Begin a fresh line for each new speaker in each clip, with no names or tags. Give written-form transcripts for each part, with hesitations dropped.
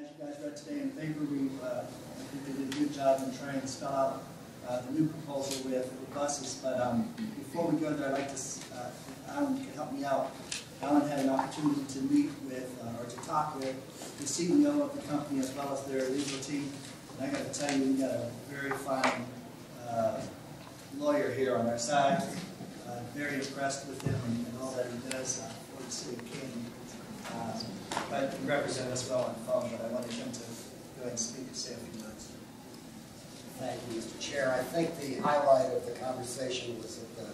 you guys read today in the paper, I think they did a good job in trying to spell out the new proposal with buses. But before we go there, I'd like to, Alan, you can help me out. Alan had an opportunity to meet with, or to talk with the CEO of the company as well as their legal team. And I got to tell you, we got a very fine lawyer here on our side. Very impressed with him and all that he does for the city of Canton. But he represented us well on the phone, but I wanted him to go ahead and speak and say a few words.
Thank you, Mr. Chair. I think the highlight of the conversation was that the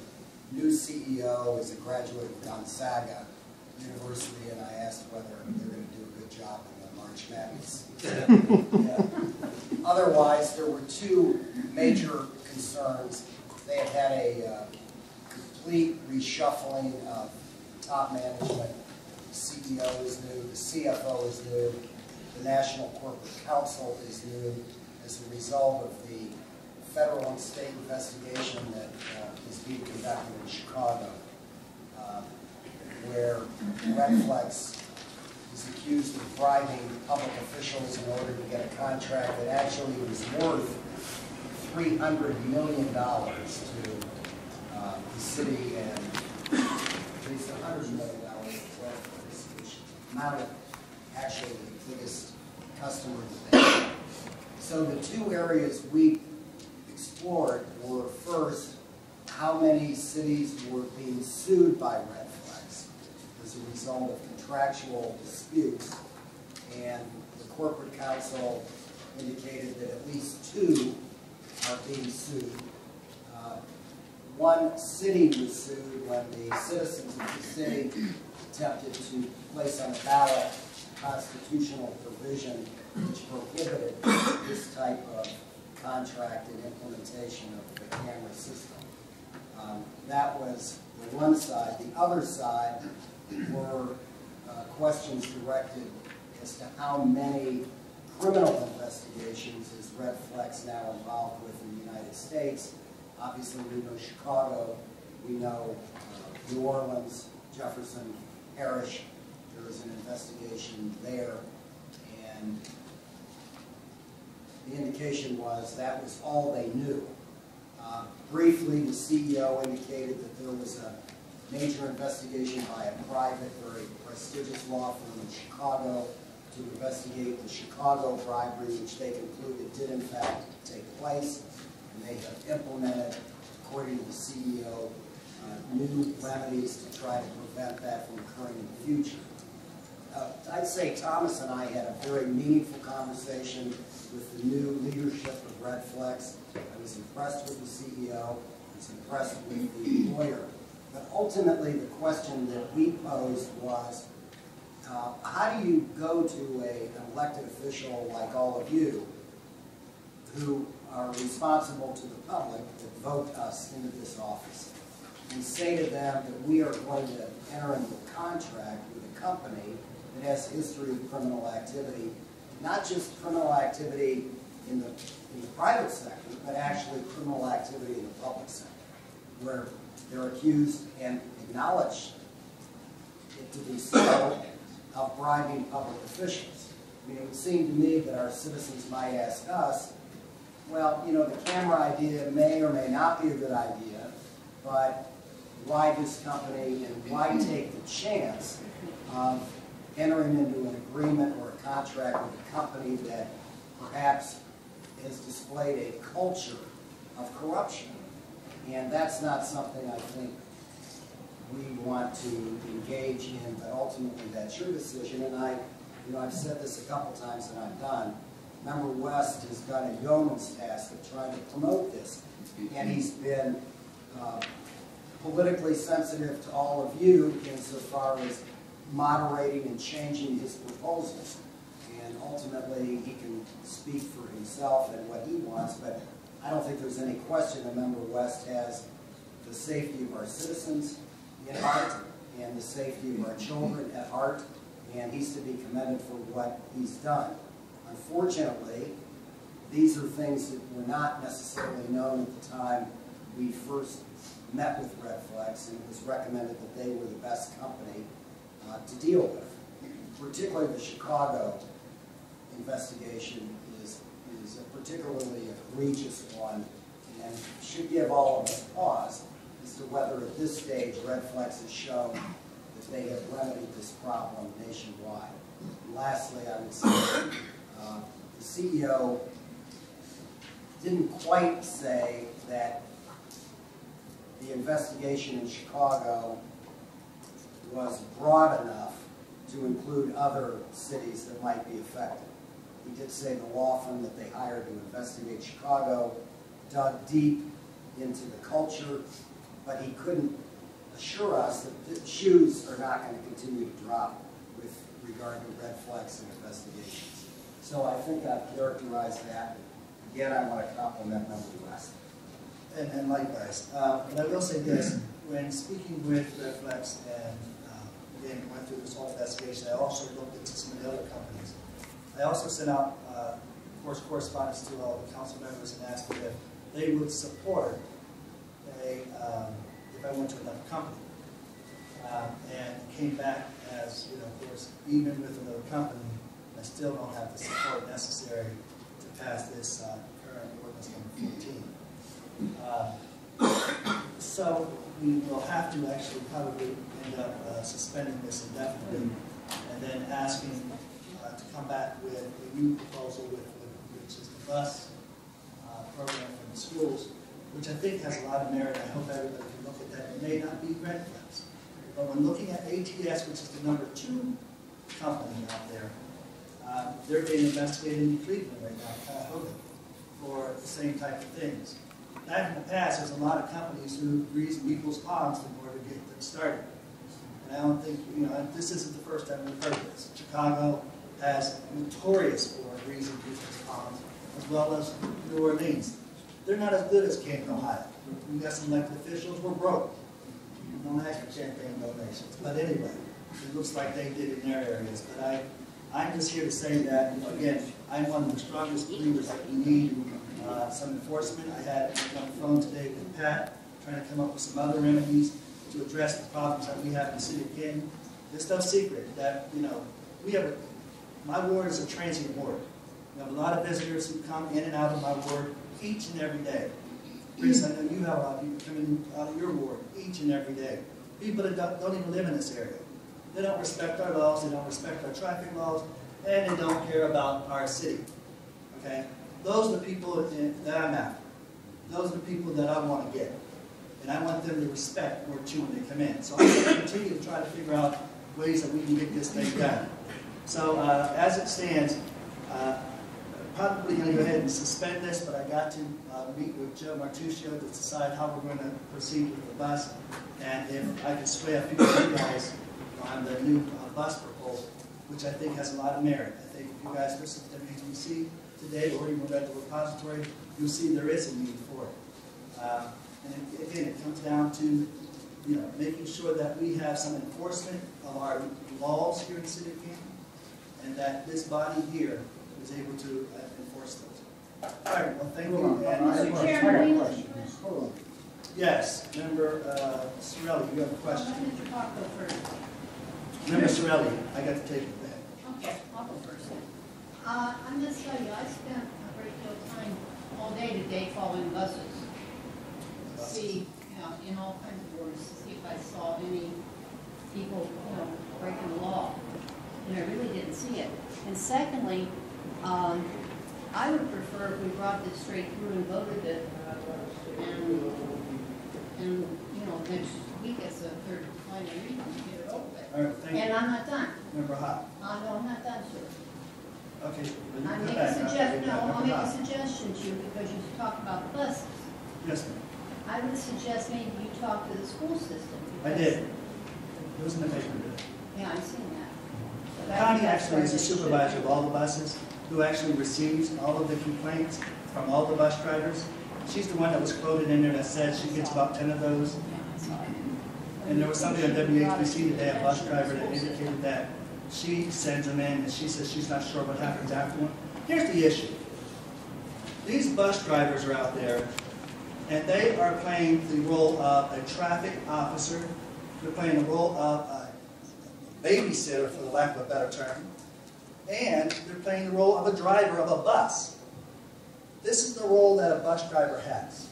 new CEO is a graduate of Gonzaga University, and I asked whether they're going to do a good job in the March Madness. Yeah. Otherwise, there were two major concerns. They had had a complete reshuffling of top management. The CEO is new, the CFO is new, the National Corporate Council is new as a result of the federal and state investigation that is being conducted in Chicago, where Redflex is accused of bribing public officials in order to get a contract that actually was worth $300 million to the city, and at least $100 million to Redflex, which amounted actually the biggest customer that they had. So the two areas we explored were, first, how many cities were being sued by Redflex as a result of contractual disputes, and the corporate counsel indicated that at least two are being sued. One city was sued when the citizens of the city attempted to place on the ballot a constitutional provision which prohibited this type of contract and implementation of the camera system. That was the one side. The other side were questions directed as to how many criminal investigations is Redflex now involved with in the United States. Obviously, we know Chicago, we know New Orleans, Jefferson Parish. There is an investigation there, and the indication was that was all they knew. Briefly, the CEO indicated that there was a major investigation by a private, very prestigious law firm in Chicago to investigate the Chicago bribery, which they concluded did in fact take place, and they have implemented, according to the CEO, new remedies to try to prevent that from occurring in the future. I'd say Thomas and I had a very meaningful conversation with the new leadership of Redflex. I was impressed with the CEO, I was impressed with the lawyer. But ultimately, the question that we posed was, how do you go to an elected official like all of you, who are responsible to the public that vote us into this office, and say to them that we are going to enter into a contract with a company that has a history of criminal activity, not just criminal activity in the private sector, but actually criminal activity in the public sector, where they're accused and acknowledge it to be so of bribing public officials. I mean, it would seem to me that our citizens might ask us, well, you know, the camera idea may or may not be a good idea, but why this company and why take the chance of entering into an agreement or a contract with a company that perhaps has displayed a culture of corruption? And that's not something I think we want to engage in, but ultimately that's your decision. And I've said this a couple times and I'm done. Member West has done a yeoman's task of trying to promote this, and he's been politically sensitive to all of you insofar as moderating and changing his proposals. And ultimately, he can speak for himself and what he wants, but I don't think there's any question that Member West has the safety of our citizens at heart and the safety of our children at heart, and he's to be commended for what he's done. Unfortunately, these are things that were not necessarily known at the time we first met with Redflex, and it was recommended that they were the best company to deal with, particularly the Chicago investigation is a particularly egregious one and should give all of us pause as to whether at this stage Red Flex has shown that they have remedied this problem nationwide. And lastly, I would say the CEO didn't quite say that the investigation in Chicago was broad enough to include other cities that might be affected. He did say the law firm that they hired to investigate Chicago dug deep into the culture, but he couldn't assure us that the shoes are not going to continue to drop with regard to Red Flex and investigations. So I think I've characterized that. Again, I want to compliment Member West.
And likewise. But I will say this, when speaking with Red Flex and again, went through this whole investigation, I also looked into some of the other companies. I also sent out, of course, correspondence to all the council members and asked them if they would support if I went to another company. And it came back as, you know, of course, even with another company, I still don't have the support necessary to pass this current ordinance number 14. So we will have to actually probably end up suspending this indefinitely and then asking to come back with a new proposal which is the bus program for the schools, which I think has a lot of merit. I hope everybody can look at that. It may not be Red Flex, but when looking at ATS, which is the number 2 company out there, they're being investigated in Cleveland right now, for the same type of things. Back in the past, there's a lot of companies who grease people's palms in order to get them started. And I don't think, you know, this isn't the first time we've heard this. Chicago has notorious for greasing people's palms, as well as New Orleans. They're not as good as Canton, Ohio. We got some elected officials, we're broke. We don't ask for champagne donations. But anyway, it looks like they did in their areas. But I'm just here to say that, again, I'm one of the strongest believers that we need some enforcement. I had on the phone today with Pat, trying to come up with some other remedies to address the problems that we have in the city of Canton. It's no secret that, you know, my ward is a transient ward. We have a lot of visitors who come in and out of my ward each and every day. Chris, I know you have a lot of people coming out of your ward each and every day. People that don't even live in this area. They don't respect our laws, they don't respect our traffic laws, and they don't care about our city. Okay? Those are the people that I'm after. Those are the people that I want to get. And I want them to respect ward 2 when they come in. So I'm going to continue to try to figure out ways that we can get this thing done. So as it stands, probably going to go ahead and suspend this, but I got to meet with Joe Martuccio to decide how we're going to proceed with the bus, and if I can sway a few of you guys on the new bus proposal, which I think has a lot of merit. I think if you guys listen to WTC today, or even read the repository, you'll see there is a need for it. And again, it comes down to, you know, making sure that we have some enforcement of our laws here in the city of Canton, and that this body here is able to enforce those. All right, well, thank you.
Mr. Chairman,
Hold on. Yes, Member Sorelli, you have a question.
Let Mr. Park go first.
Member Sorelli, I got to take it back.
Okay, I'll go first. I'm going to tell you, I spent a great deal of time all day today following buses. To see, you know, in all kinds of wards, to see if I saw any people, you know, breaking the law. And I really didn't see it. And secondly, I would prefer if we brought this straight through and voted it, and you know, next week as a third final reading, get it over with.
All right, thank you.
And I'm not done.
Member Hott.
No, I'm not done, sir.
Okay.
I'll make a suggestion to you because you talked about the buses.
Yes, ma'am.
I would suggest maybe you talk to the school system.
I did. It was in the paper today.
Yeah, I've seen that.
The county actually is the supervisor of all the buses, who actually receives all of the complaints from all the bus drivers. She's the one that was quoted in there that said she gets about 10 of those. And there was somebody on WHBC today, a bus driver, that indicated that she sends them in and she says she's not sure what happens afterward. Here's the issue. These bus drivers are out there and they are playing the role of a traffic officer. They're playing the role of a babysitter, for the lack of a better term. and they're playing the role of a driver of a bus. This is the role that a bus driver has.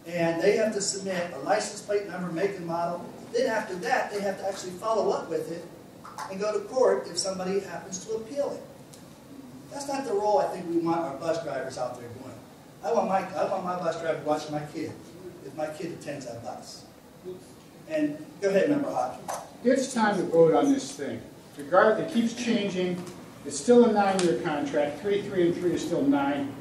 And they have to submit a license plate number, make and model. Then after that, they have to actually follow up with it and go to court if somebody happens to appeal it. That's not the role I think we want our bus drivers out there doing. I want my bus driver watching my kid if my kid attends that bus. And go ahead, Member Hodge.
It's time to vote on this thing. It keeps changing. It's still a 9-year contract. 3, 3, and 3 is still 9.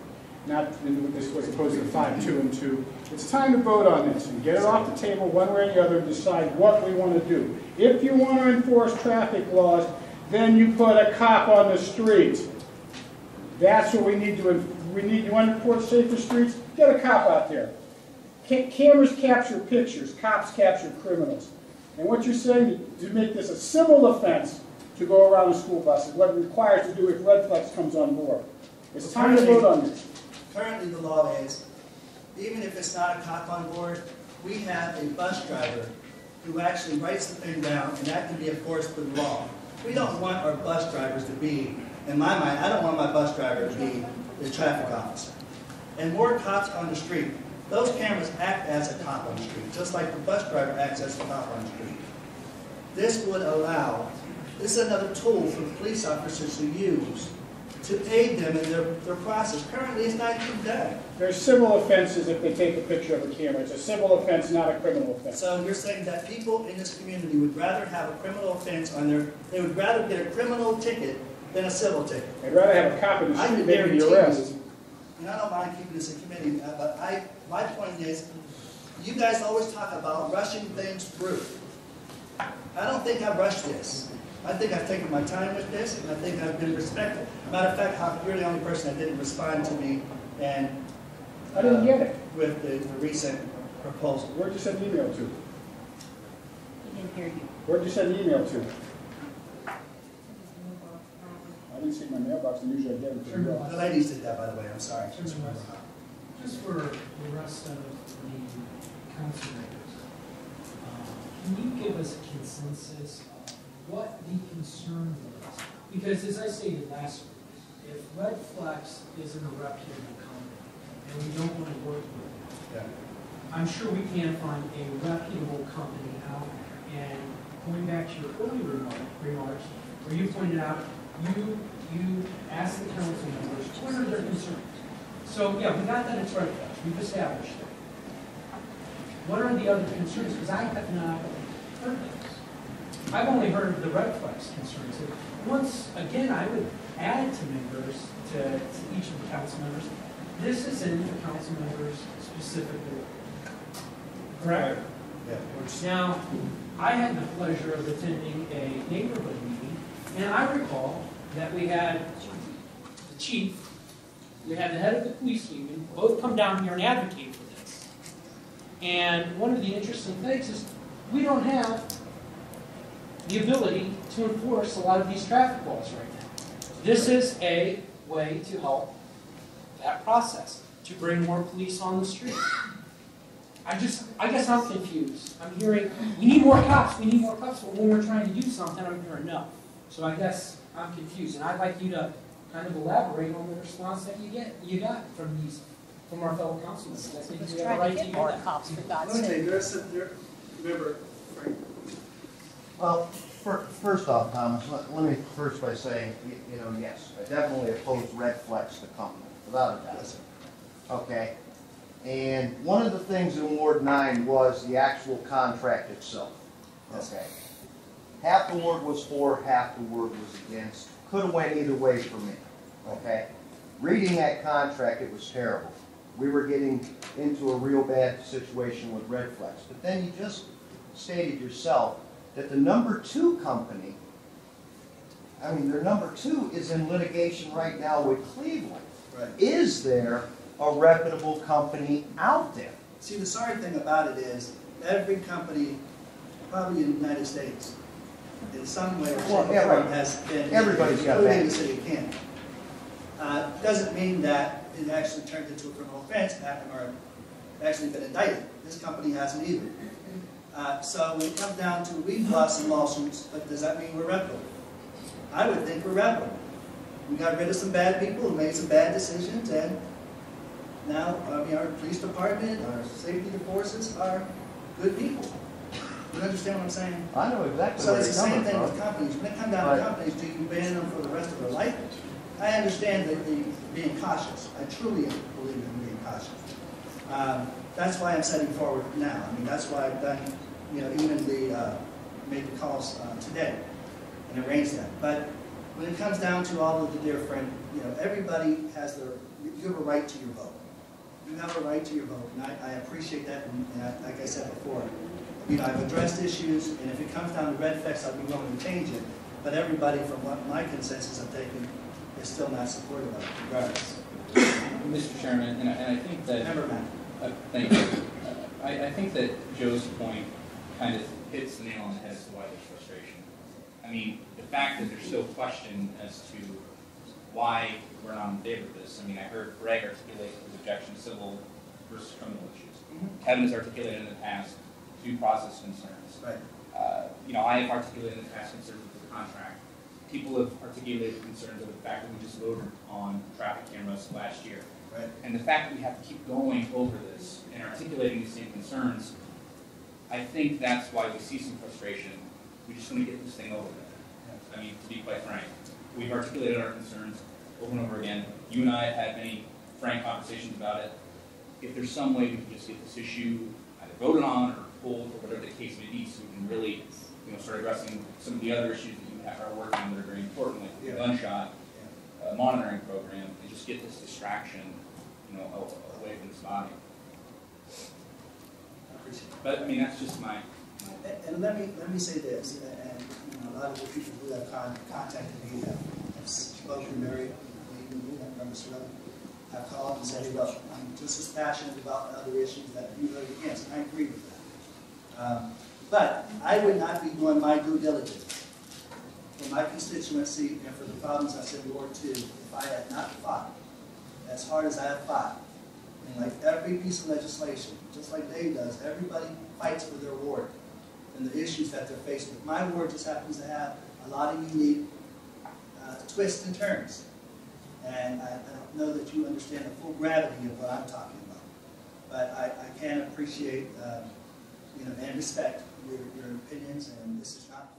Not this was opposed to 5, 2, and 2. It's time to vote on this and get it off the table one way or the other and decide what we want to do. If you want to enforce traffic laws, then you put a cop on the street. That's what we need to. You want to enforce safer streets? Get a cop out there. Cameras capture pictures. Cops capture criminals. And what you're saying is to make this a civil offense to go around the school buses, what it requires to do if Red Flex comes on board. It's time to vote on this.
Currently, the law is, even if it's not a cop on board, we have a bus driver who actually writes the thing down, and that can be enforced with law. We don't want our bus drivers to be, in my mind, I don't want my bus driver to be the traffic officer. And more cops on the street. Those cameras act as a cop on the street, just like the bus driver acts as a cop on the street. This would allow, this is another tool for the police officers to use to aid them in their process. Currently, it's not even done.
There's civil offenses if they take a picture of a camera. It's a civil offense, not a criminal offense.
So you're saying that people in this community would rather have a criminal offense on their, they would rather get a criminal ticket than a civil ticket.
They'd rather have a cop in the street making the arrest.
And I don't mind keeping this a committee, but my point is, you guys always talk about rushing things through. I don't think I've rushed this. I think I've taken my time with this, and I think I've been respectful. Matter of fact, you're the only person that didn't respond to me and
I didn't get it.
With the recent proposal.
Where'd you send the email to?
He didn't hear you.
Where'd you send the email to? I didn't see my mailbox, and usually I get them to you.
The ladies did that, by the way. I'm sorry.
Just for the rest of the council members, can you give us a consensus of what the concern was? Because as I stated last week, if Red Flex isn't a reputable company and we don't want to work with it, I'm sure we can find a reputable company out there. And going back to your earlier remarks, where you pointed out, you asked the council members, what are their concerns? So yeah, we got that it's Red Flex. We've established that. What are the other concerns? Because I have not heard those. I've only heard the Red Flex concerns. And once again, I would add to members, to each of the council members, this is in the council members specifically. Correct?
Yeah.
Now, I had the pleasure of attending a neighborhood meeting, and I recall that we had the chief, we had the head of the police union, both come down here and advocate for this. And one of the interesting things is we don't have the ability to enforce a lot of these traffic laws right now. This is a way to help that process, to bring more police on the street. I guess I'm confused. I'm hearing, we need more cops, but when we're trying to do something, I'm hearing no. So I guess I'm confused, and I'd like you to kind of elaborate on the response that you got from our fellow councilmen. I think
Let's
you have
try
a right
to
to
get
do
more
that.
cops, for God's
Let me
sake.
tell you, remember, Frank.
Well, first off, Thomas, let me first by saying, yes, I definitely oppose Red Flex, the company, without a doubt. Okay? And one of the things in Ward 9 was the actual contract itself. Okay? Half the ward was for, half the ward was against. Could have went either way for me. Okay? Reading that contract, it was terrible. We were getting into a real bad situation with Red Flex. But then you just stated yourself that the number 2 company, their number 2 is in litigation right now with Cleveland.
Right.
Is there a reputable company out there?
See, the sorry thing about it is, every company, probably in the United States, in some way or shape or form has been,
everybody's got
including
that.
the city of Canton. Doesn't mean that it actually turned into a criminal offense or actually been indicted. This company hasn't either. So when it comes down to, we've lost some lawsuits, but does that mean we're reputable? I would think we're reputable. We got rid of some bad people who made some bad decisions, and now, our police department, our safety forces are good people. You understand what I'm saying?
I know exactly
So
where
it's
you're
the same
coming
thing
from.
with companies. When it comes down to companies, do you ban them for the rest of their life? I understand that being cautious. I truly believe in being cautious. That's why I'm setting forward now. I mean, that's why I've done, even made the calls today and arranged that. But when it comes down to all of the different, everybody has you have a right to your vote. You have a right to your vote, and I appreciate that. And like I said before, I've addressed issues, and if it comes down to red flags, I'll be willing to change it. But everybody, from what my consensus I've taken, is still not supportive of it, regardless.
Mr. Chairman, and I think that...
Member Matt.
Thank you. I think that Joe's point kind of hits the nail on the head as to why there's frustration. I mean, the fact that there's still question as to why we're not in favor of this. I mean, I heard Greg articulate his objection to civil versus criminal issues. Kevin has articulated in the past due process concerns.
Right.
I have articulated in the past concerns with the contract. People have articulated concerns over the fact that we just voted on traffic cameras last year.
Right.
And the fact that we have to keep going over this and articulating these same concerns, I think that's why we see some frustration. We just want to get this thing over with. I mean, to be quite frank, we've articulated our concerns over and over again. You and I have had many frank conversations about it. If there's some way we can just get this issue either voted on or pulled or whatever the case may be, so we can really, start addressing some of the other issues that you are working on that are very important, like the gunshot monitoring program, and just get this distraction, away from this body.
I appreciate it.
But I mean, that's just my.
And let me say this, and a lot of the people who have contacted me have spoken very, Member Swift, have called and said, look, I'm just as passionate about other issues that you voted against, and I agree with that. But I would not be doing my due diligence for my constituency and for the problems that's in Ward 2 if I had not fought as hard as I have fought. And like every piece of legislation, just like Dave does, everybody fights for their ward and the issues that they're faced with. My ward just happens to have a lot of unique twists and turns. And I don't know that you understand the full gravity of what I'm talking about. But I can appreciate and respect your opinions, and this is not